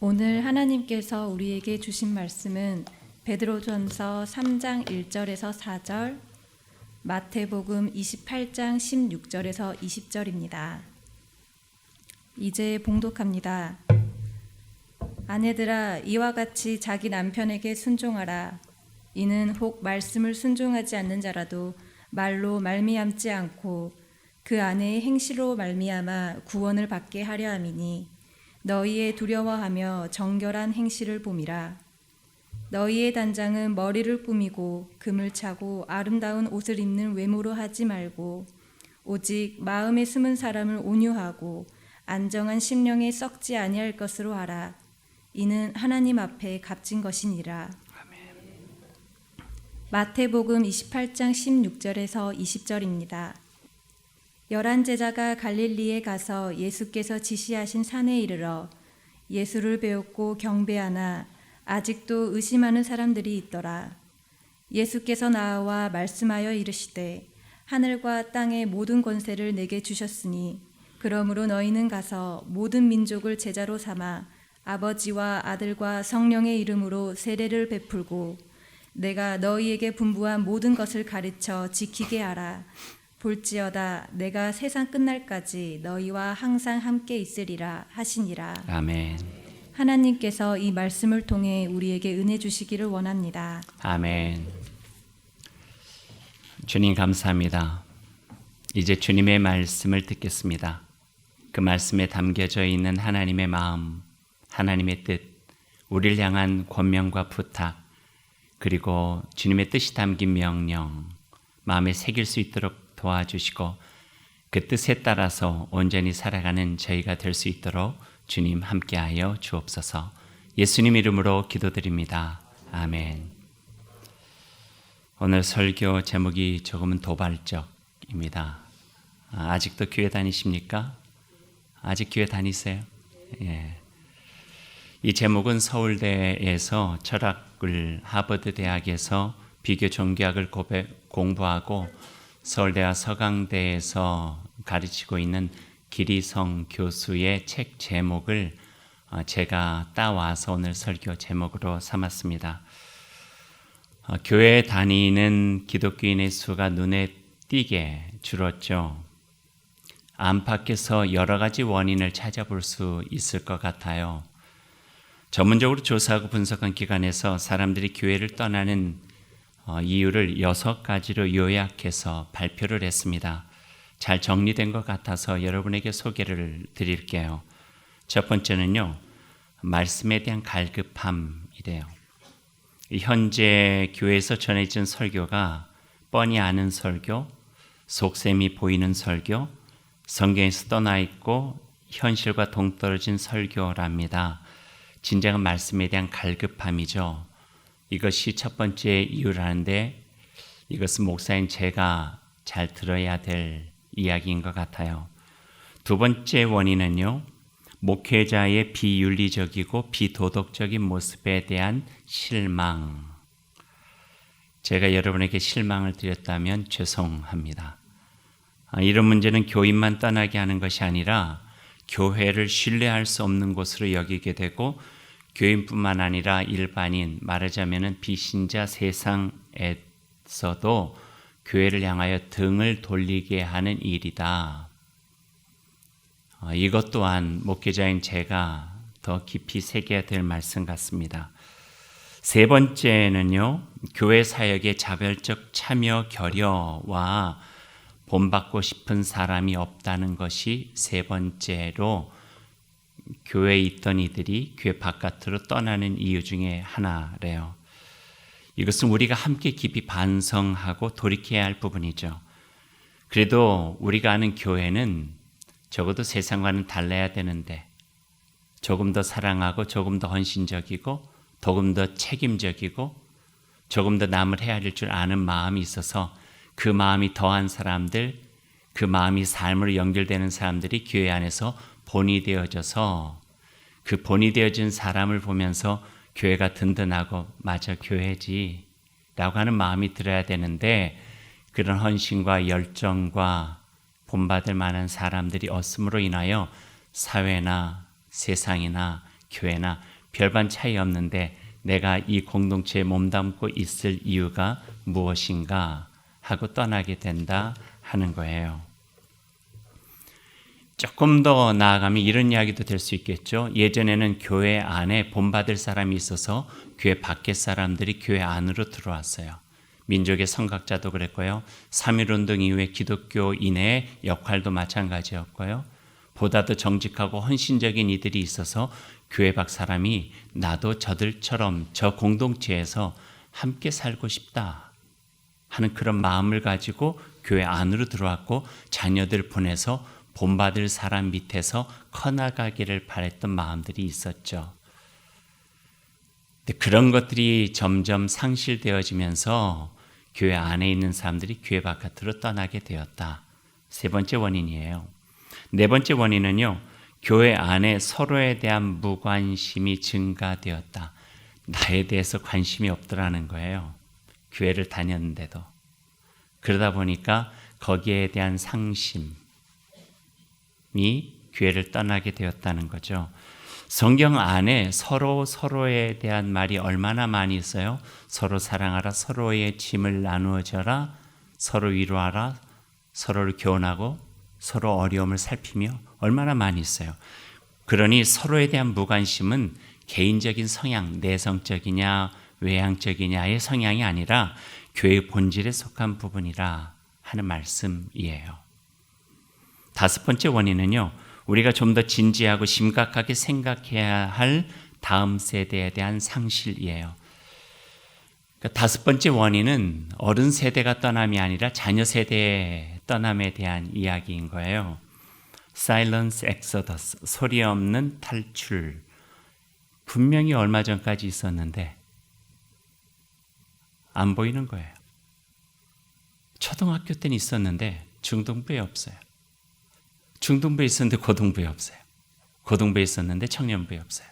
오늘 하나님께서 우리에게 주신 말씀은 베드로전서 3장 1절에서 4절, 마태복음 28장 16절에서 20절입니다. 이제 봉독합니다. 아내들아, 이와 같이 자기 남편에게 순종하라. 이는 혹 말씀을 순종하지 않는 자라도 말로 말미암지 않고 그 아내의 행실로 말미암아 구원을 받게 하려 함이니 너희의 두려워하며 정결한 행실을 봄이라. 너희의 단장은 머리를 꾸미고 금을 차고 아름다운 옷을 입는 외모로 하지 말고 오직 마음에 숨은 사람을 온유하고 안정한 심령에 썩지 아니할 것으로 하라. 이는 하나님 앞에 값진 것이니라. 마태복음 28장 16절에서 20절입니다. 11 제자가 갈릴리에 가서 예수께서 지시하신 산에 이르러 예수를 배웠고 경배하나 아직도 의심하는 사람들이 있더라. 예수께서 나와 말씀하여 이르시되 하늘과 땅의 모든 권세를 내게 주셨으니 그러므로 너희는 가서 모든 민족을 제자로 삼아 아버지와 아들과 성령의 이름으로 세례를 베풀고 내가 너희에게 분부한 모든 것을 가르쳐 지키게 하라. 볼지어다 내가 세상 끝날까지 너희와 항상 함께 있으리라 하시니라. 아멘. 하나님께서 이 말씀을 통해 우리에게 은혜 주시기를 원합니다. 아멘. 주님 감사합니다. 이제 주님의 말씀을 듣겠습니다. 그 말씀에 담겨져 있는 하나님의 마음, 하나님의 뜻, 우리를 향한 권면과 부탁, 그리고 주님의 뜻이 담긴 명령, 마음에 새길 수 있도록 도와주시고 그 뜻에 따라서 온전히 살아가는 저희가 될 수 있도록 주님 함께하여 주옵소서. 예수님 이름으로 기도드립니다. 아멘. 오늘 설교 제목이 조금은 도발적입니다. 아직도 교회 다니십니까? 아직 교회 다니세요? 예. 이 제목은 서울대에서 철학을, 하버드 대학에서 비교 종교학을 공부하고 서울대와 서강대에서 가르치고 있는 기리성 교수의 책 제목을 제가 따와서 오늘 설교 제목으로 삼았습니다. 교회에 다니는 기독교인의 수가 눈에 띄게 줄었죠. 안팎에서 여러 가지 원인을 찾아볼 수 있을 것 같아요. 전문적으로 조사하고 분석한 기관에서 사람들이 교회를 떠나는 이유를 6가지로 요약해서 발표를 했습니다. 잘 정리된 것 같아서 여러분에게 소개를 드릴게요. 첫 번째는요, 말씀에 대한 갈급함이래요. 현재 교회에서 전해진 설교가 뻔히 아는 설교, 속셈이 보이는 설교, 성경에서 떠나 있고 현실과 동떨어진 설교랍니다. 진정한 말씀에 대한 갈급함이죠. 이것이 첫 번째 이유라는데 이것은 목사인 제가 잘 들어야 될 이야기인 것 같아요. 두 번째 원인은요, 목회자의 비윤리적이고 비도덕적인 모습에 대한 실망. 제가 여러분에게 실망을 드렸다면 죄송합니다. 이런 문제는 교인만 떠나게 하는 것이 아니라 교회를 신뢰할 수 없는 곳으로 여기게 되고 교인뿐만 아니라 일반인, 말하자면 비신자 세상에서도 교회를 향하여 등을 돌리게 하는 일이다. 이것 또한 목회자인 제가 더 깊이 새겨야 될 말씀 같습니다. 세 번째는요, 교회 사역의 자별적 참여 결여와 본받고 싶은 사람이 없다는 것이 세 번째로 교회에 있던 이들이 교회 바깥으로 떠나는 이유 중에 하나래요. 이것은 우리가 함께 깊이 반성하고 돌이켜야 할 부분이죠. 그래도 우리가 아는 교회는 적어도 세상과는 달라야 되는데 조금 더 사랑하고 조금 더 헌신적이고 조금 더 책임적이고 조금 더 남을 헤아릴 줄 아는 마음이 있어서 그 마음이 더한 사람들, 그 마음이 삶으로 연결되는 사람들이 교회 안에서 본이 되어져서 그 본이 되어진 사람을 보면서 교회가 든든하고 맞아 교회지 라고 하는 마음이 들어야 되는데 그런 헌신과 열정과 본받을 만한 사람들이 없음으로 인하여 사회나 세상이나 교회나 별반 차이 없는데 내가 이 공동체에 몸담고 있을 이유가 무엇인가 하고 떠나게 된다 하는 거예요. 조금 더 나아가면 이런 이야기도 될 수 있겠죠. 예전에는 교회 안에 본받을 사람이 있어서 교회 밖의 사람들이 교회 안으로 들어왔어요. 민족의 성각자도 그랬고요. 3.1운동 이후에 기독교인의 역할도 마찬가지였고요. 보다 더 정직하고 헌신적인 이들이 있어서 교회 밖 사람이 나도 저들처럼 저 공동체에서 함께 살고 싶다 하는 그런 마음을 가지고 교회 안으로 들어왔고 자녀들 보내서 본받을 사람 밑에서 커나가기를 바랬던 마음들이 있었죠. 근데 그런 것들이 점점 상실되어지면서 교회 안에 있는 사람들이 교회 바깥으로 떠나게 되었다. 세 번째 원인이에요. 네 번째 원인은요. 교회 안에 서로에 대한 무관심이 증가되었다. 나에 대해서 관심이 없더라는 거예요. 교회를 다녔는데도. 그러다 보니까 거기에 대한 상심이 교회를 떠나게 되었다는 거죠. 성경 안에 서로에 대한 말이 얼마나 많이 있어요. 서로 사랑하라, 서로의 짐을 나누어 져라, 서로 위로하라, 서로를 교훈하고 서로 어려움을 살피며 얼마나 많이 있어요. 그러니 서로에 대한 무관심은 개인적인 성향, 내성적이냐 외향적이냐의 성향이 아니라 교회의 본질에 속한 부분이라 하는 말씀이에요. 다섯 번째 원인은요. 우리가 좀 더 진지하고 심각하게 생각해야 할 다음 세대에 대한 상실이에요. 그러니까 다섯 번째 원인은 어른 세대가 떠남이 아니라 자녀 세대의 떠남에 대한 이야기인 거예요. Silence Exodus, 소리 없는 탈출. 분명히 얼마 전까지 있었는데 안 보이는 거예요. 초등학교 때는 있었는데 중등부에 없어요. 중등부에 있었는데 고등부에 없어요. 고등부에 있었는데 청년부에 없어요.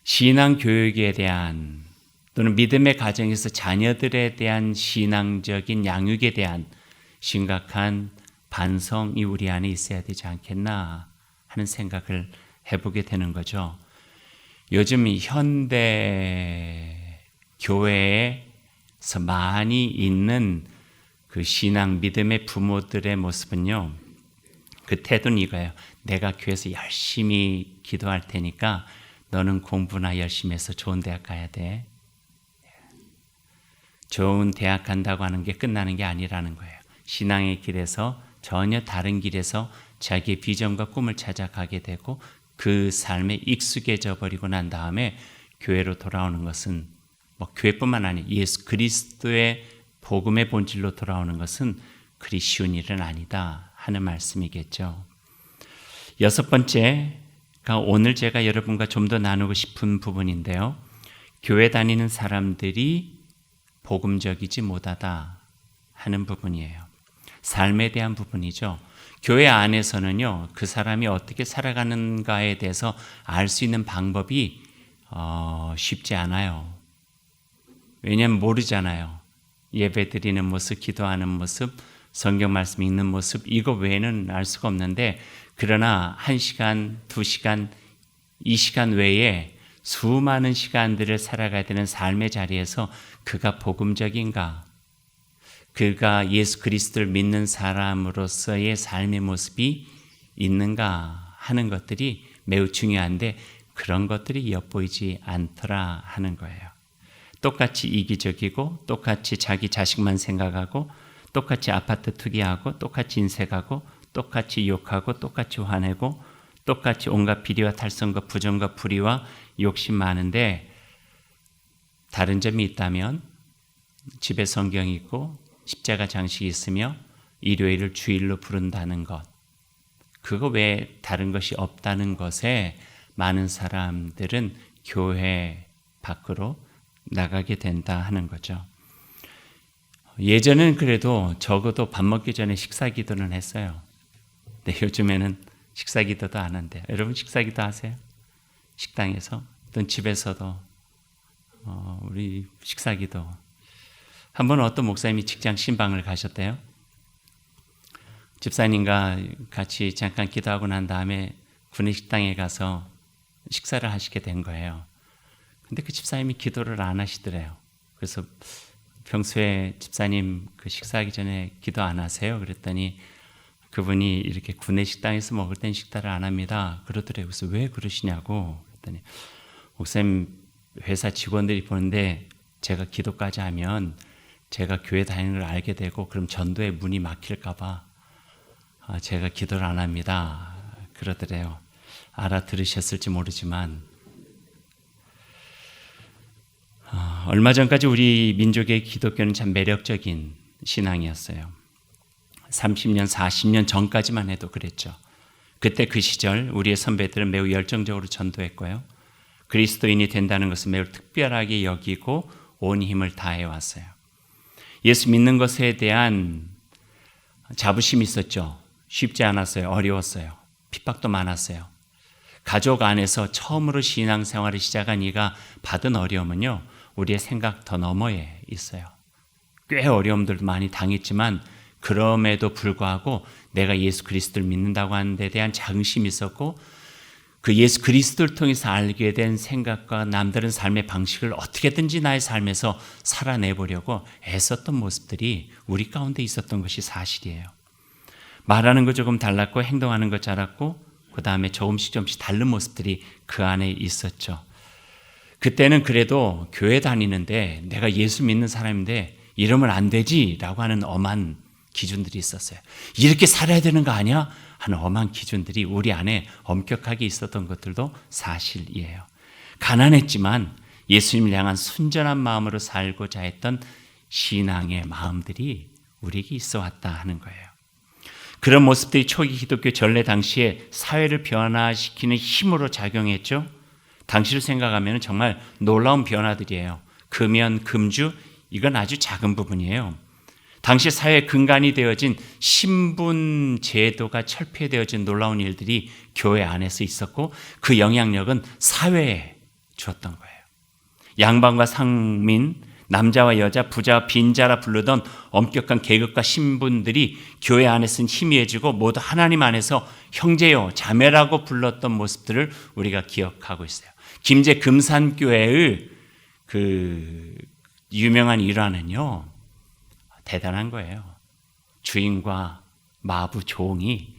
신앙 교육에 대한 또는 믿음의 가정에서 자녀들에 대한 신앙적인 양육에 대한 심각한 반성이 우리 안에 있어야 되지 않겠나 하는 생각을 해보게 되는 거죠. 요즘 현대 교회에서 많이 있는 그 신앙 믿음의 부모들의 모습은요. 그 태도는 이거예요. 내가 교회에서 열심히 기도할 테니까 너는 공부나 열심히 해서 좋은 대학 가야 돼. 좋은 대학 간다고 하는 게 끝나는 게 아니라는 거예요. 신앙의 길에서 전혀 다른 길에서 자기의 비전과 꿈을 찾아가게 되고 그 삶에 익숙해져 버리고 난 다음에 교회로 돌아오는 것은 뭐 교회뿐만 아니라 예수 그리스도의 복음의 본질로 돌아오는 것은 그리 쉬운 일은 아니다 하는 말씀이겠죠. 여섯 번째가 오늘 제가 여러분과 좀 더 나누고 싶은 부분인데요. 교회 다니는 사람들이 복음적이지 못하다 하는 부분이에요. 삶에 대한 부분이죠. 교회 안에서는요, 그 사람이 어떻게 살아가는가에 대해서 알 수 있는 방법이 쉽지 않아요. 왜냐하면 모르잖아요. 예배 드리는 모습, 기도하는 모습, 성경 말씀 읽는 모습, 이거 외에는 알 수가 없는데, 그러나 1시간, 2시간, 2시간 외에 수많은 시간들을 살아가야 되는 삶의 자리에서 그가 복음적인가, 그가 예수 그리스도를 믿는 사람으로서의 삶의 모습이 있는가 하는 것들이 매우 중요한데 그런 것들이 엿보이지 않더라 하는 거예요. 똑같이 이기적이고 똑같이 자기 자식만 생각하고 똑같이 아파트 투기하고 똑같이 인색하고 똑같이 욕하고 똑같이 화내고 똑같이 온갖 비리와 탈선과 부정과 불의와 욕심 많은데 다른 점이 있다면 집에 성경이 있고 십자가 장식이 있으며 일요일을 주일로 부른다는 것, 그거 외에 다른 것이 없다는 것에 많은 사람들은 교회 밖으로 나가게 된다 하는 거죠. 예전엔 그래도 적어도 밥 먹기 전에 식사 기도는 했어요. 근데 요즘에는 식사 기도도 안 한대요. 여러분 식사 기도 하세요? 식당에서 또는 집에서도 우리 식사 기도. 한 번 어떤 목사님이 직장 신방을 가셨대요. 집사님과 같이 잠깐 기도하고 난 다음에 구내식당에 가서 식사를 하시게 된 거예요. 근데 그 집사님이 기도를 안 하시더래요. 그래서 평소에 집사님 그 식사하기 전에 기도 안 하세요? 그랬더니 그분이 이렇게 구내식당에서 먹을 땐 식사를 안 합니다. 그러더래요. 그래서 왜 그러시냐고 그랬더니 목사님 회사 직원들이 보는데 제가 기도까지 하면 제가 교회 다니는 걸 알게 되고 그럼 전도의 문이 막힐까 봐 제가 기도를 안 합니다. 그러더래요. 알아들으셨을지 모르지만 얼마 전까지 우리 민족의 기독교는 참 매력적인 신앙이었어요. 30년, 40년 전까지만 해도 그랬죠. 그때 그 시절 우리의 선배들은 매우 열정적으로 전도했고요. 그리스도인이 된다는 것을 매우 특별하게 여기고 온 힘을 다해 왔어요. 예수 믿는 것에 대한 자부심이 있었죠. 쉽지 않았어요. 어려웠어요. 핍박도 많았어요. 가족 안에서 처음으로 신앙생활을 시작한 이가 받은 어려움은요, 우리의 생각 더 너머에 있어요. 꽤 어려움들도 많이 당했지만 그럼에도 불구하고 내가 예수 그리스도를 믿는다고 하는 데 대한 자긍심이 있었고 그 예수 그리스도를 통해서 알게 된 생각과 남다른 삶의 방식을 어떻게든지 나의 삶에서 살아내보려고 애썼던 모습들이 우리 가운데 있었던 것이 사실이에요. 말하는 거 조금 달랐고 행동하는 거 잘했고 그 다음에 조금씩 다른 모습들이 그 안에 있었죠. 그때는 그래도 교회 다니는데 내가 예수 믿는 사람인데 이러면 안 되지라고 하는 엄한 기준들이 있었어요. 이렇게 살아야 되는 거 아니야? 하는 엄한 기준들이 우리 안에 엄격하게 있었던 것들도 사실이에요. 가난했지만 예수님을 향한 순전한 마음으로 살고자 했던 신앙의 마음들이 우리에게 있어 왔다 하는 거예요. 그런 모습들이 초기 기독교 전례 당시에 사회를 변화시키는 힘으로 작용했죠. 당시를 생각하면 정말 놀라운 변화들이에요. 금연, 금주, 이건 아주 작은 부분이에요. 당시 사회 근간이 되어진 신분 제도가 철폐되어진 놀라운 일들이 교회 안에서 있었고 그 영향력은 사회에 주었던 거예요. 양반과 상민, 남자와 여자, 부자와 빈자라 부르던 엄격한 계급과 신분들이 교회 안에서는 희미해지고 모두 하나님 안에서 형제요, 자매라고 불렀던 모습들을 우리가 기억하고 있어요. 김제 금산교회의 그 유명한 일화는요, 대단한 거예요. 주인과 마부 종이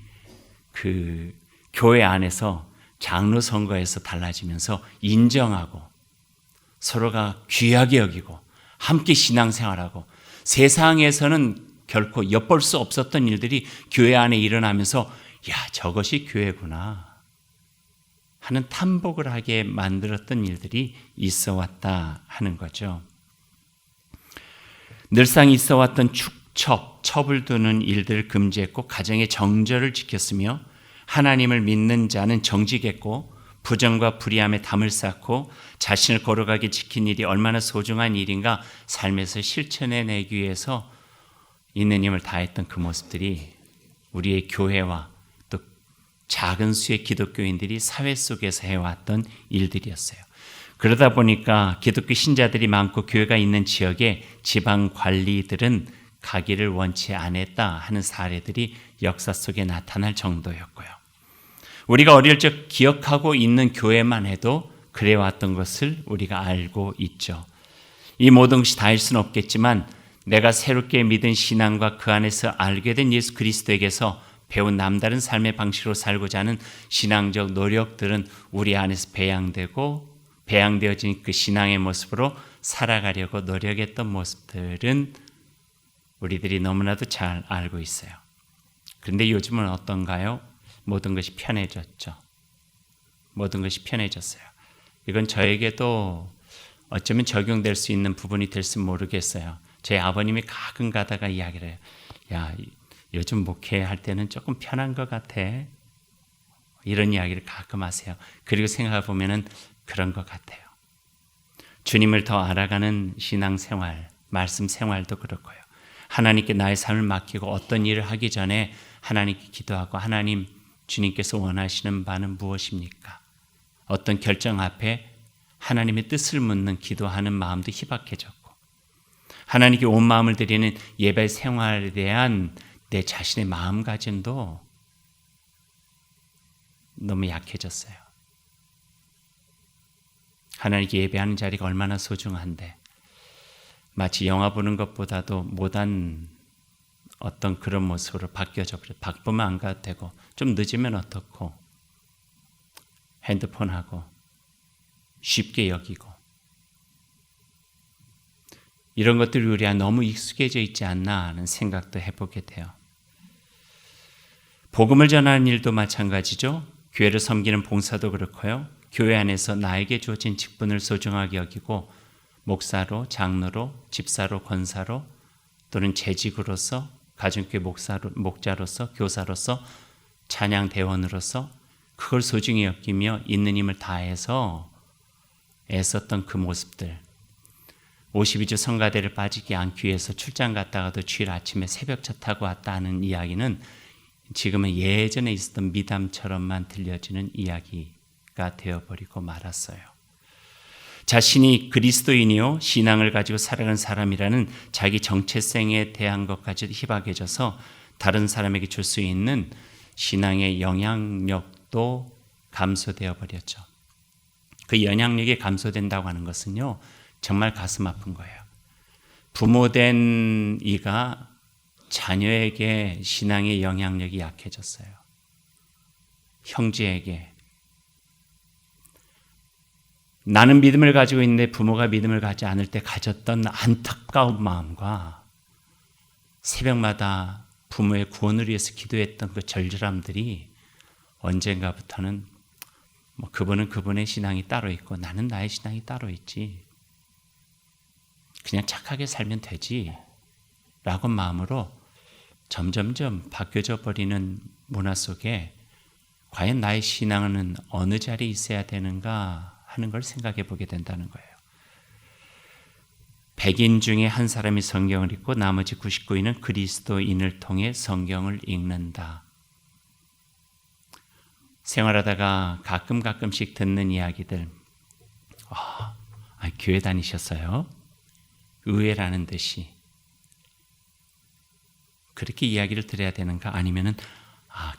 그 교회 안에서 장로 선거에서 달라지면서 인정하고 서로가 귀하게 여기고 함께 신앙생활하고 세상에서는 결코 엿볼 수 없었던 일들이 교회 안에 일어나면서 야, 저것이 교회구나 하는 탐복을 하게 만들었던 일들이 있어 왔다 하는 거죠. 늘상 있어 왔던 축첩, 첩을 두는 일들을 금지했고 가정의 정절을 지켰으며 하나님을 믿는 자는 정직했고 부정과 불의함에 담을 쌓고 자신을 거룩하게 지킨 일이 얼마나 소중한 일인가 삶에서 실천해내기 위해서 있는 힘을 다했던 그 모습들이 우리의 교회와 또 작은 수의 기독교인들이 사회 속에서 해왔던 일들이었어요. 그러다 보니까 기독교 신자들이 많고 교회가 있는 지역에 지방 관리들은 가기를 원치 않았다 하는 사례들이 역사 속에 나타날 정도였고요. 우리가 어릴 적 기억하고 있는 교회만 해도 그래왔던 것을 우리가 알고 있죠. 이 모든 것이 다일 수는 없겠지만 내가 새롭게 믿은 신앙과 그 안에서 알게 된 예수 그리스도에게서 배운 남다른 삶의 방식으로 살고자 하는 신앙적 노력들은 우리 안에서 배양되어진 그 신앙의 모습으로 살아가려고 노력했던 모습들은 우리들이 너무나도 잘 알고 있어요. 그런데 요즘은 어떤가요? 모든 것이 편해졌죠. 모든 것이 편해졌어요. 이건 저에게도 어쩌면 적용될 수 있는 부분이 될지 모르겠어요. 제 아버님이 가끔 가다가 이야기를 해요. 야, 요즘 목회할 때는 조금 편한 것 같아. 이런 이야기를 가끔 하세요. 그리고 생각해 보면은 그런 것 같아요. 주님을 더 알아가는 신앙생활, 말씀 생활도 그렇고요. 하나님께 나의 삶을 맡기고 어떤 일을 하기 전에 하나님께 기도하고 하나님, 주님께서 원하시는 바는 무엇입니까? 어떤 결정 앞에 하나님의 뜻을 묻는 기도하는 마음도 희박해졌고 하나님께 온 마음을 드리는 예배 생활에 대한 내 자신의 마음가짐도 너무 약해졌어요. 하나님께 예배하는 자리가 얼마나 소중한데 마치 영화 보는 것보다도 못한 어떤 그런 모습으로 바뀌어져 버려. 바쁘면 안 가도 되고 좀 늦으면 어떻고 핸드폰하고 쉽게 여기고 이런 것들이 우리가 너무 익숙해져 있지 않나 하는 생각도 해보게 돼요. 복음을 전하는 일도 마찬가지죠. 교회를 섬기는 봉사도 그렇고요. 교회 안에서 나에게 주어진 직분을 소중하게 여기고 목사로, 장로로, 집사로, 권사로 또는 재직으로서 가정교회 목자로서, 교사로서, 찬양 대원으로서 그걸 소중히 여기며 있는 힘을 다해서 애썼던 그 모습들, 52주 성가대를 빠지지 않기 위해서 출장 갔다가도 주일 아침에 새벽차 타고 왔다 하는 이야기는 지금은 예전에 있었던 미담처럼만 들려지는 이야기가 되어버리고 말았어요. 자신이 그리스도인이요 신앙을 가지고 살아가는 사람이라는 자기 정체성에 대한 것까지도 희박해져서 다른 사람에게 줄 수 있는 신앙의 영향력도 감소되어 버렸죠. 그 영향력이 감소된다고 하는 것은요 정말 가슴 아픈 거예요. 부모된 이가 자녀에게 신앙의 영향력이 약해졌어요. 형제에게. 나는 믿음을 가지고 있는데 부모가 믿음을 가지 않을 때 가졌던 안타까운 마음과 새벽마다 부모의 구원을 위해서 기도했던 그 절절함들이 언젠가부터는 그분은 그분의 신앙이 따로 있고 나는 나의 신앙이 따로 있지. 그냥 착하게 살면 되지. 라고 마음으로 점점점 바뀌어져 버리는 문화 속에 과연 나의 신앙은 어느 자리에 있어야 되는가 하는 걸 생각해 보게 된다는 거예요. 100인 중에 한 사람이 성경을 읽고 나머지 99인은 그리스도인을 통해 성경을 읽는다. 생활하다가 가끔씩 듣는 이야기들. 교회 다니셨어요? 의외라는 듯이. 그렇게 이야기를 드려야 되는가? 아니면은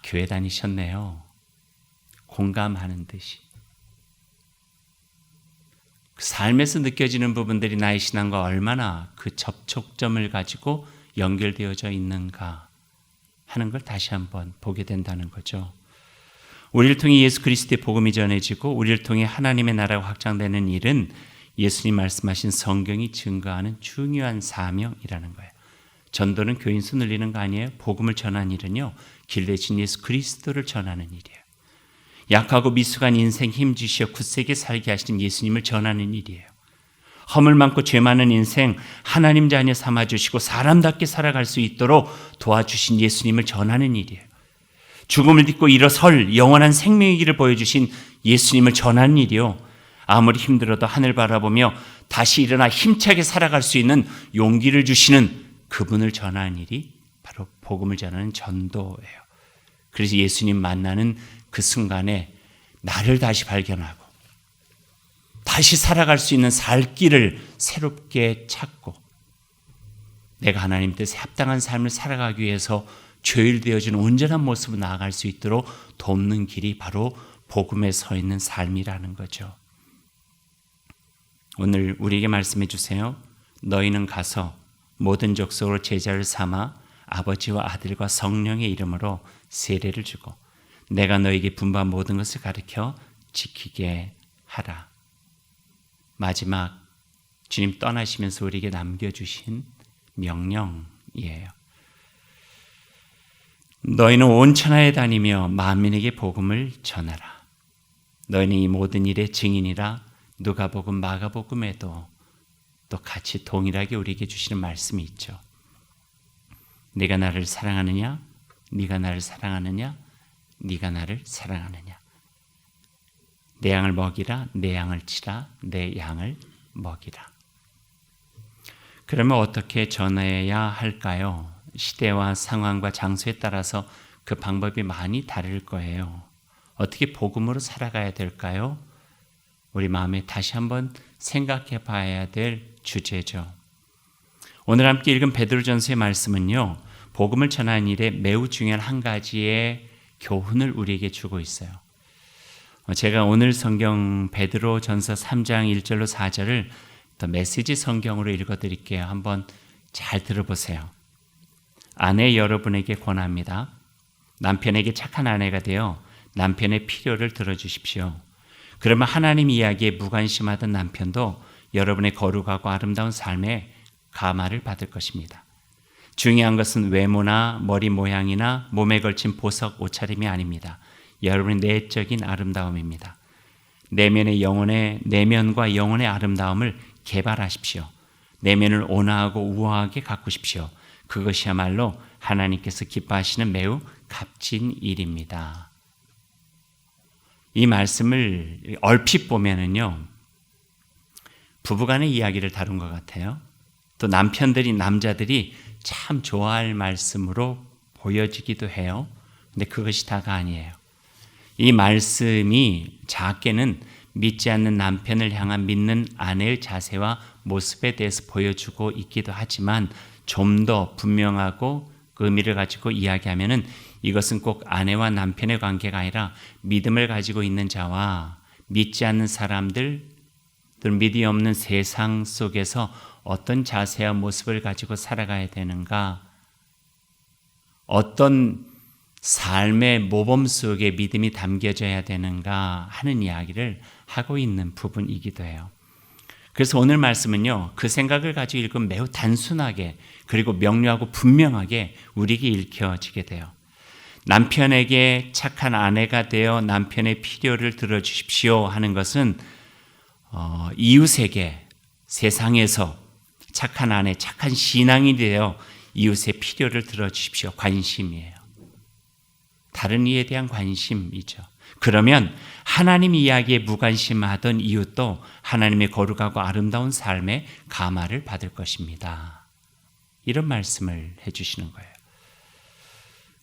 교회 다니셨네요. 공감하는 듯이. 그 삶에서 느껴지는 부분들이 나의 신앙과 얼마나 그 접촉점을 가지고 연결되어져 있는가 하는 걸 다시 한번 보게 된다는 거죠. 우리를 통해 예수 그리스도의 복음이 전해지고 우리를 통해 하나님의 나라가 확장되는 일은 예수님 말씀하신 성경이 증거하는 중요한 사명이라는 거예요. 전도는 교인 수 늘리는 거 아니에요? 복음을 전하는 일은요, 길 대신 예수 그리스도를 전하는 일이에요. 약하고 미숙한 인생 힘주시어 굳세게 살게 하시는 예수님을 전하는 일이에요. 허물 많고 죄 많은 인생 하나님 자녀 삼아주시고 사람답게 살아갈 수 있도록 도와주신 예수님을 전하는 일이에요. 죽음을 딛고 일어설 영원한 생명의 길을 보여주신 예수님을 전하는 일이요. 아무리 힘들어도 하늘 바라보며 다시 일어나 힘차게 살아갈 수 있는 용기를 주시는 그분을 전하는 일이 바로 복음을 전하는 전도예요. 그래서 예수님 만나는 그 순간에 나를 다시 발견하고 다시 살아갈 수 있는 살 길을 새롭게 찾고 내가 하나님 뜻에 합당한 삶을 살아가기 위해서 조율되어진 온전한 모습으로 나아갈 수 있도록 돕는 길이 바로 복음에 서 있는 삶이라는 거죠. 오늘 우리에게 말씀해 주세요. 너희는 가서 모든 족속으로 제자를 삼아 아버지와 아들과 성령의 이름으로 세례를 주고 내가 너에게 분부한 모든 것을 가르쳐 지키게 하라. 마지막 주님 떠나시면서 우리에게 남겨주신 명령이에요. 너희는 온 천하에 다니며 만민에게 복음을 전하라. 너희는 이 모든 일의 증인이라. 누가복음, 마가복음에도 또 같이 동일하게 우리에게 주시는 말씀이 있죠. 네가 나를 사랑하느냐? 네가 나를 사랑하느냐? 네가 나를 사랑하느냐? 내 양을 먹이라, 내 양을 치라, 내 양을 먹이라. 그러면 어떻게 전해야 할까요? 시대와 상황과 장소에 따라서 그 방법이 많이 다를 거예요. 어떻게 복음으로 살아가야 될까요? 우리 마음에 다시 한번 생각해 봐야 될 주제죠. 오늘 함께 읽은 베드로전서의 말씀은요, 복음을 전하는 일에 매우 중요한 한 가지의 교훈을 우리에게 주고 있어요. 제가 오늘 성경 베드로 전서 3장 1절로 4절을 더 메시지 성경으로 읽어드릴게요. 한번 잘 들어보세요. 아내 여러분에게 권합니다. 남편에게 착한 아내가 되어 남편의 필요를 들어주십시오. 그러면 하나님 이야기에 무관심하던 남편도 여러분의 거룩하고 아름다운 삶에 감화를 받을 것입니다. 중요한 것은 외모나 머리 모양이나 몸에 걸친 보석 옷차림이 아닙니다. 여러분의 내적인 아름다움입니다. 내면과 영혼의 아름다움을 개발하십시오. 내면을 온화하고 우아하게 가꾸십시오. 그것이야말로 하나님께서 기뻐하시는 매우 값진 일입니다. 이 말씀을 얼핏 보면은요, 부부간의 이야기를 다룬 것 같아요. 또 남자들이 참 좋아할 말씀으로 보여지기도 해요. 근데 그것이 다가 아니에요. 이 말씀이 작게는 믿지 않는 남편을 향한 믿는 아내의 자세와 모습에 대해서 보여주고 있기도 하지만 좀 더 분명하고 의미를 가지고 이야기하면은 이것은 꼭 아내와 남편의 관계가 아니라 믿음을 가지고 있는 자와 믿지 않는 사람들, 또 믿음이 없는 세상 속에서 어떤 자세와 모습을 가지고 살아가야 되는가, 어떤 삶의 모범 속에 믿음이 담겨져야 되는가 하는 이야기를 하고 있는 부분이기도 해요. 그래서 오늘 말씀은요, 그 생각을 가지고 읽으면 매우 단순하게 그리고 명료하고 분명하게 우리에게 읽혀지게 돼요. 남편에게 착한 아내가 되어 남편의 필요를 들어주십시오 하는 것은 이웃에게 세상에서 착한 아내, 착한 신앙이 되어 이웃의 필요를 들어주십시오. 관심이에요. 다른 이에 대한 관심이죠. 그러면 하나님 이야기에 무관심하던 이웃도 하나님의 거룩하고 아름다운 삶에 감화를 받을 것입니다. 이런 말씀을 해주시는 거예요.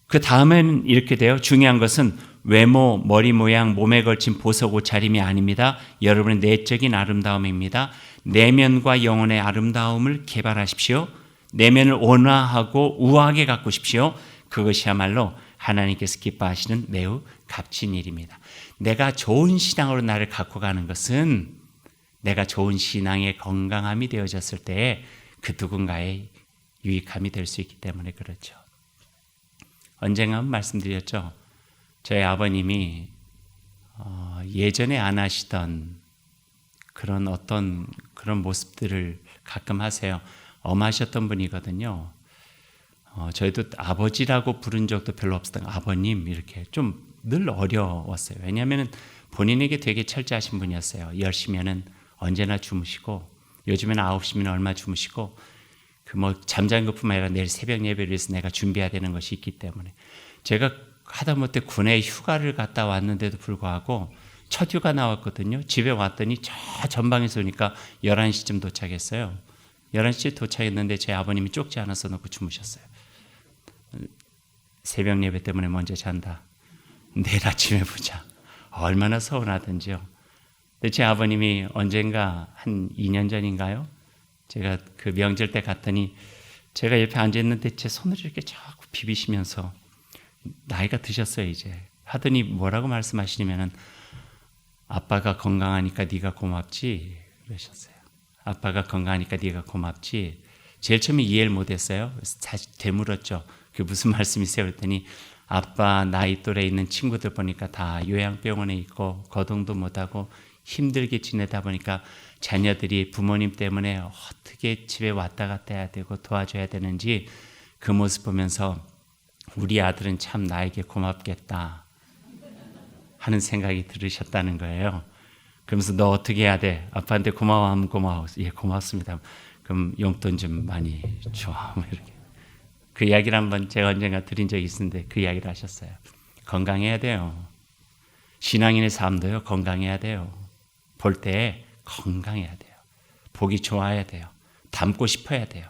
그 다음엔 이렇게 돼요. 중요한 것은 외모, 머리 모양, 몸에 걸친 보석 옷차림이 아닙니다. 여러분의 내적인 아름다움입니다. 내면과 영혼의 아름다움을 개발하십시오. 내면을 온화하고 우아하게 가꾸십시오. 그것이야말로 하나님께서 기뻐하시는 매우 값진 일입니다. 내가 좋은 신앙으로 나를 갖고 가는 것은 내가 좋은 신앙의 건강함이 되어졌을 때에 그 누군가의 유익함이 될 수 있기 때문에 그렇죠. 언젠가 말씀드렸죠. 저희 아버님이 예전에 안 하시던 그런 어떤 그런 모습들을 가끔 하세요. 엄하셨던 분이거든요. 저희도 아버지라고 부른 적도 별로 없었던 아버님 이렇게 좀 늘 어려웠어요. 왜냐하면 본인에게 되게 철저하신 분이었어요. 10시면은 언제나 주무시고 요즘에는 9시면 얼마 주무시고 그 뭐 잠자는 것뿐만 아니라 내일 새벽 예배를 위해서 내가 준비해야 되는 것이 있기 때문에 제가 하다못해 군에 휴가를 갔다 왔는데도 불구하고 첫 휴가 나왔거든요. 집에 왔더니 저 전방에서 오니까 11시쯤 도착했어요. 11시에 도착했는데 제 아버님이 쪽지 하나 써놓고 주무셨어요. 새벽 예배 때문에 먼저 잔다. 내일 아침에 보자. 얼마나 서운하던지요. 근데 제 아버님이 언젠가 한 2년 전인가요? 제가 그 명절 때 갔더니 제가 옆에 앉아있는데 제 손을 이렇게 자꾸 비비시면서 나이가 드셨어요 이제. 하더니 뭐라고 말씀하시냐면은 아빠가 건강하니까 네가 고맙지 그러셨어요. 아빠가 건강하니까 네가 고맙지. 제일 처음에 이해를 못했어요. 그래서 다시 되물었죠. 그게 무슨 말씀이세요? 그랬더니 아빠 나이 또래 있는 친구들 보니까 다 요양병원에 있고 거동도 못하고 힘들게 지내다 보니까 자녀들이 부모님 때문에 어떻게 집에 왔다 갔다 해야 되고 도와줘야 되는지 그 모습 보면서 우리 아들은 참 나에게 고맙겠다 하는 생각이 들으셨다는 거예요. 그러면서 너 어떻게 해야 돼? 아빠한테 고마워하면 고마워. 예, 고맙습니다. 그럼 용돈 좀 많이 줘. 이렇게. 그 이야기를 한번 제가 언젠가 드린 적이 있는데 그 이야기를 하셨어요. 건강해야 돼요. 신앙인의 삶도요. 건강해야 돼요. 볼 때 건강해야 돼요. 보기 좋아야 돼요. 닮고 싶어야 돼요.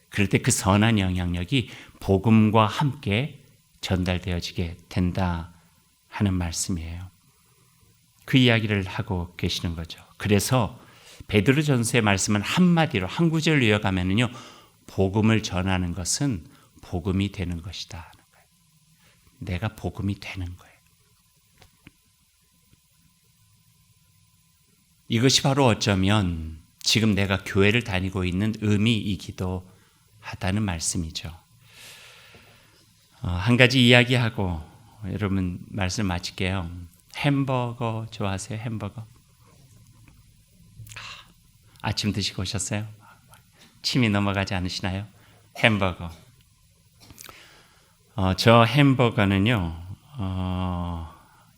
그럴 때 그 선한 영향력이 복음과 함께 전달되어지게 된다 하는 말씀이에요. 그 이야기를 하고 계시는 거죠. 그래서 베드로전서의 말씀은 한마디로 한 구절로 이어가면은요. 복음을 전하는 것은 복음이 되는 것이다 하는 거예요. 내가 복음이 되는 거예요. 이것이 바로 어쩌면 지금 내가 교회를 다니고 있는 의미이기도 하다는 말씀이죠. 한 가지 이야기하고 여러분 말씀 마칠게요. 햄버거 좋아하세요? 햄버거? 아침 드시고 오셨어요? 침이 넘어가지 않으시나요? 햄버거. 저 햄버거는요,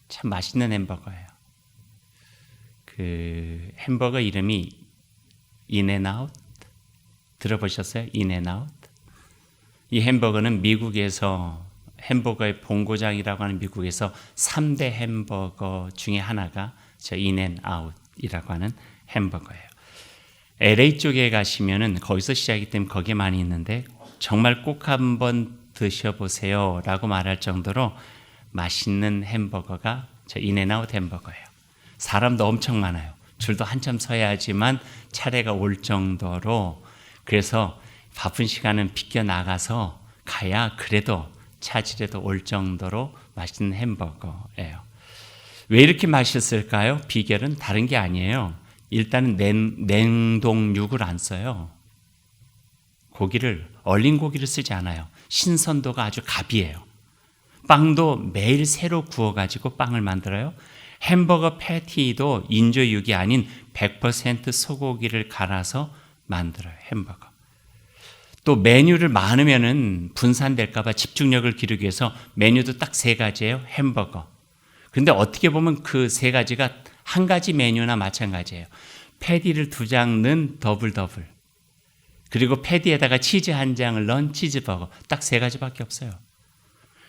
참 맛있는 햄버거예요. 그 햄버거 이름이 인앤아웃 들어보셨어요? 인앤아웃. 이 햄버거는 미국에서 햄버거의 본고장이라고 하는 미국에서 3대 햄버거 중에 하나가 저 인앤아웃이라고 하는 햄버거예요. LA 쪽에 가시면은 거기서 시작이기 때문에 거기에 많이 있는데 정말 꼭 한번 드셔보세요 라고 말할 정도로 맛있는 햄버거가 저 인앤아웃 햄버거예요. 사람도 엄청 많아요. 줄도 한참 서야 하지만 차례가 올 정도로, 그래서 바쁜 시간은 비껴나가서 가야 그래도 차질에도 올 정도로 맛있는 햄버거예요. 왜 이렇게 맛있을까요? 비결은 다른 게 아니에요. 일단은 냉동육을 안 써요. 고기를, 얼린 고기를 쓰지 않아요. 신선도가 아주 갑이에요. 빵도 매일 새로 구워가지고 빵을 만들어요. 햄버거 패티도 인조육이 아닌 100% 소고기를 갈아서 만들어요. 햄버거. 또 메뉴를 많으면은 분산될까봐 집중력을 기르기 위해서 메뉴도 딱 3가지예요. 햄버거. 그런데 어떻게 보면 그 3가지가 한 가지 메뉴나 마찬가지예요. 패티를 2장 넣은 더블. 그리고 패티에다가 치즈 1장을 넣은 치즈버거. 딱 3가지밖에 없어요.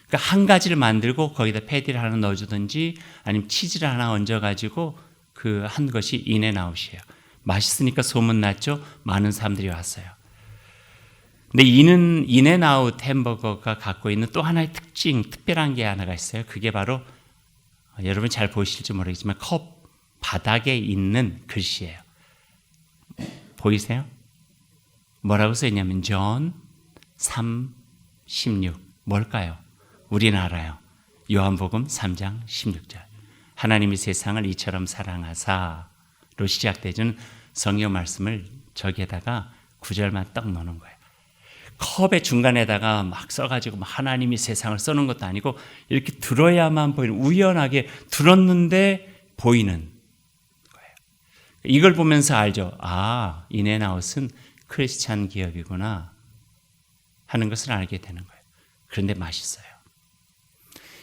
그러니까 한 가지를 만들고 거기다 패티를 하나 넣어주든지 아니면 치즈를 하나 얹어가지고 그 한 것이 인앤아웃이에요. 맛있으니까 소문났죠. 많은 사람들이 왔어요. 근데 이는 인앤아웃 햄버거가 갖고 있는 또 하나의 특별한 게 하나가 있어요. 그게 바로 여러분 잘 보이실지 모르겠지만 컵 바닥에 있는 글씨예요. 보이세요? 뭐라고 써있냐면 John 3:16. 뭘까요? 우리는 알아요. 요한복음 3장 16절. 하나님이 세상을 이처럼 사랑하사로 시작되는 성경 말씀을 저기에다가 9절만 딱 넣는 거예요. 컵의 중간에다가 막 써가지고 하나님이 세상을 써놓은 것도 아니고 이렇게 들어야만 보이는, 우연하게 들었는데 보이는 거예요. 이걸 보면서 알죠. 아, 인앤아웃은 크리스찬 기업이구나 하는 것을 알게 되는 거예요. 그런데 맛있어요.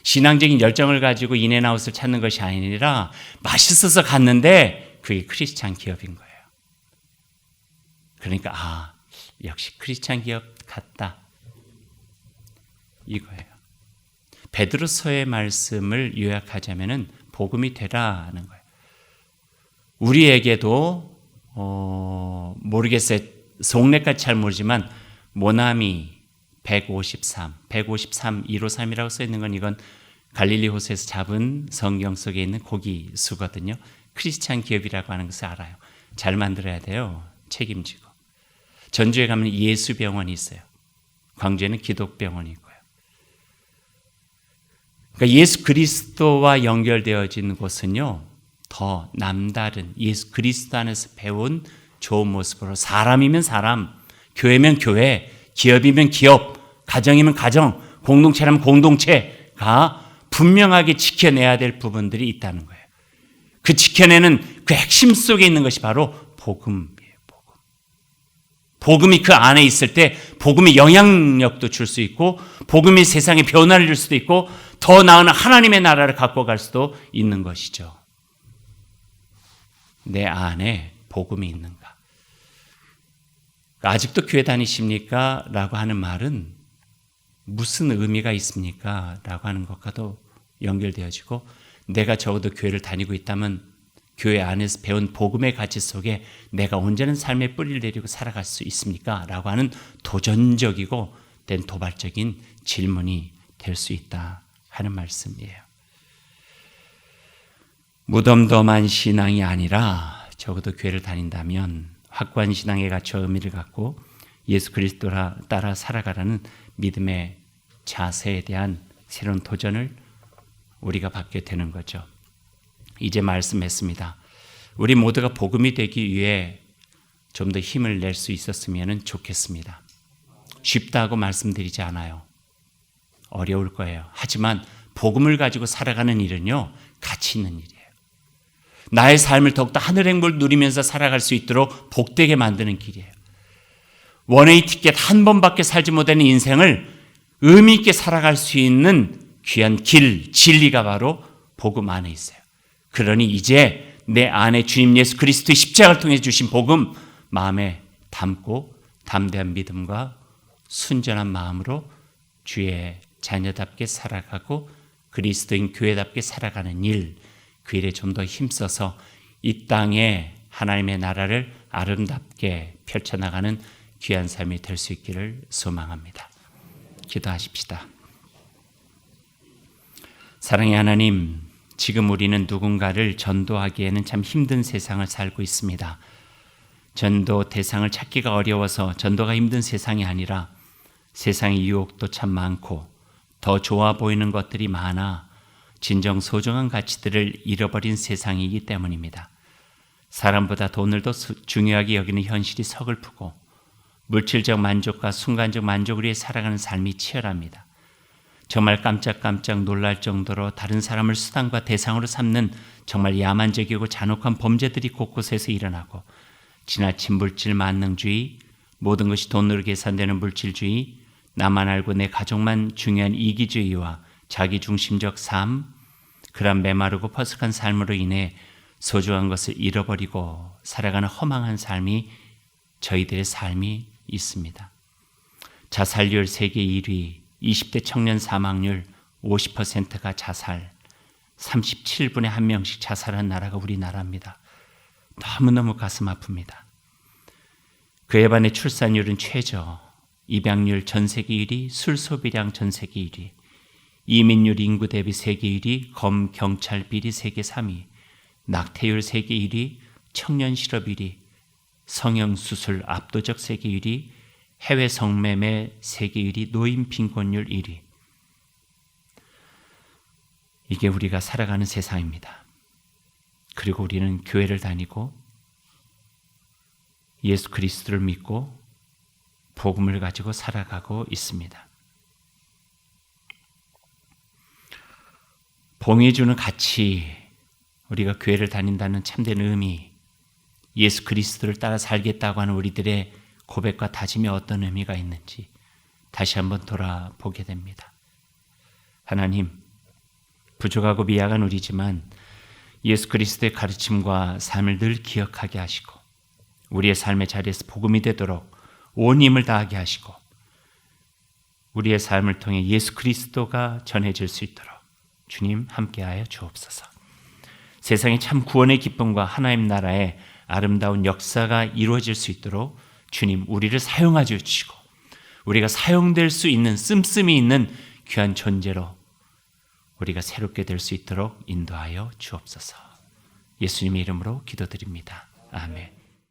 신앙적인 열정을 가지고 인앤아웃을 찾는 것이 아니라 맛있어서 갔는데 그게 크리스찬 기업인 거예요. 그러니까 역시 크리스찬 기업 같다 이거예요. 베드로서의 말씀을 요약하자면은 복음이 되라는 거예요. 우리에게도 모르겠어요. 속내까지 잘 모르지만 모나미 153, 153이라고 써 있는 건 이건 갈릴리 호수에서 잡은 성경 속에 있는 고기 수거든요. 크리스찬 기업이라고 하는 것을 알아요. 잘 만들어야 돼요. 책임지고. 전주에 가면 예수병원이 있어요. 광주에는 기독병원이 있고요. 그러니까 예수 그리스도와 연결되어진 곳은요, 더 남다른 예수 그리스도 안에서 배운 좋은 모습으로 사람이면 사람, 교회면 교회, 기업이면 기업, 가정이면 가정, 공동체라면 공동체가 분명하게 지켜내야 될 부분들이 있다는 거예요. 그 지켜내는 그 핵심 속에 있는 것이 바로 복음이에요. 복음이 그 안에 있을 때 복음이 영향력도 줄 수 있고 복음이 세상에 변화를 줄 수도 있고 더 나은 하나님의 나라를 갖고 갈 수도 있는 것이죠. 내 안에 복음이 있는가? 아직도 교회 다니십니까? 라고 하는 말은 무슨 의미가 있습니까? 라고 하는 것과도 연결되어지고 내가 적어도 교회를 다니고 있다면 교회 안에서 배운 복음의 가치 속에 내가 온전한 삶의 뿌리를 내리고 살아갈 수 있습니까? 라고 하는 도전적이고 된 도발적인 질문이 될 수 있다 하는 말씀이에요. 무덤덤한 신앙이 아니라 적어도 교회를 다닌다면 확고한 신앙의 가치와 의미를 갖고 예수 그리스도를 따라 살아가라는 믿음의 자세에 대한 새로운 도전을 우리가 받게 되는 거죠. 이제 말씀했습니다. 우리 모두가 복음이 되기 위해 좀 더 힘을 낼 수 있었으면 좋겠습니다. 쉽다고 말씀드리지 않아요. 어려울 거예요. 하지만 복음을 가지고 살아가는 일은요, 가치 있는 일이에요. 나의 삶을 더욱더 하늘 행복을 누리면서 살아갈 수 있도록 복되게 만드는 길이에요. 원웨이 티켓 한 번밖에 살지 못하는 인생을 의미 있게 살아갈 수 있는 귀한 길, 진리가 바로 복음 안에 있어요. 그러니 이제 내 안에 주님 예수 그리스도의 십자가를 통해 주신 복음 마음에 담고 담대한 믿음과 순전한 마음으로 주의 자녀답게 살아가고 그리스도인 교회답게 살아가는 일, 그 일에 좀 더 힘써서 이 땅에 하나님의 나라를 아름답게 펼쳐나가는 귀한 삶이 될 수 있기를 소망합니다. 기도하십시다. 사랑의 하나님, 지금 우리는 누군가를 전도하기에는 참 힘든 세상을 살고 있습니다. 전도 대상을 찾기가 어려워서 전도가 힘든 세상이 아니라 세상의 유혹도 참 많고 더 좋아 보이는 것들이 많아 진정 소중한 가치들을 잃어버린 세상이기 때문입니다. 사람보다 돈을 더 중요하게 여기는 현실이 서글프고 물질적 만족과 순간적 만족을 위해 살아가는 삶이 치열합니다. 정말 깜짝깜짝 놀랄 정도로 다른 사람을 수단과 대상으로 삼는 정말 야만적이고 잔혹한 범죄들이 곳곳에서 일어나고 지나친 물질 만능주의, 모든 것이 돈으로 계산되는 물질주의, 나만 알고 내 가족만 중요한 이기주의와 자기중심적 삶, 그런 메마르고 퍼석한 삶으로 인해 소중한 것을 잃어버리고 살아가는 허망한 삶이 저희들의 삶이 있습니다. 자살률 세계 1위, 20대 청년 사망률 50%가 자살, 37분에 1명씩 자살한 나라가 우리나라입니다. 너무너무 가슴 아픕니다. 그에 반해 출산율은 최저, 입양률 전 세계 1위, 술 소비량 전 세계 1위, 이민율 인구 대비 세계 1위, 검 경찰 비리 세계 3위, 낙태율 세계 1위, 청년 실업 1위, 성형수술 압도적 세계 1위, 해외 성매매 세계 1위, 노인 빈곤율 1위. 이게 우리가 살아가는 세상입니다. 그리고 우리는 교회를 다니고 예수 그리스도를 믿고 복음을 가지고 살아가고 있습니다. 복음이 주는 가치, 우리가 교회를 다닌다는 참된 의미, 예수 그리스도를 따라 살겠다고 하는 우리들의 고백과 다짐에 어떤 의미가 있는지 다시 한번 돌아보게 됩니다. 하나님, 부족하고 미약한 우리지만 예수 그리스도의 가르침과 삶을 늘 기억하게 하시고 우리의 삶의 자리에서 복음이 되도록 온 힘을 다하게 하시고 우리의 삶을 통해 예수 그리스도가 전해질 수 있도록 주님 함께하여 주옵소서. 세상에 참 구원의 기쁨과 하나님 나라의 아름다운 역사가 이루어질 수 있도록 주님 우리를 사용하여 주시고 우리가 사용될 수 있는 씀씀이 있는 귀한 존재로 우리가 새롭게 될 수 있도록 인도하여 주옵소서. 예수님의 이름으로 기도드립니다. 아멘.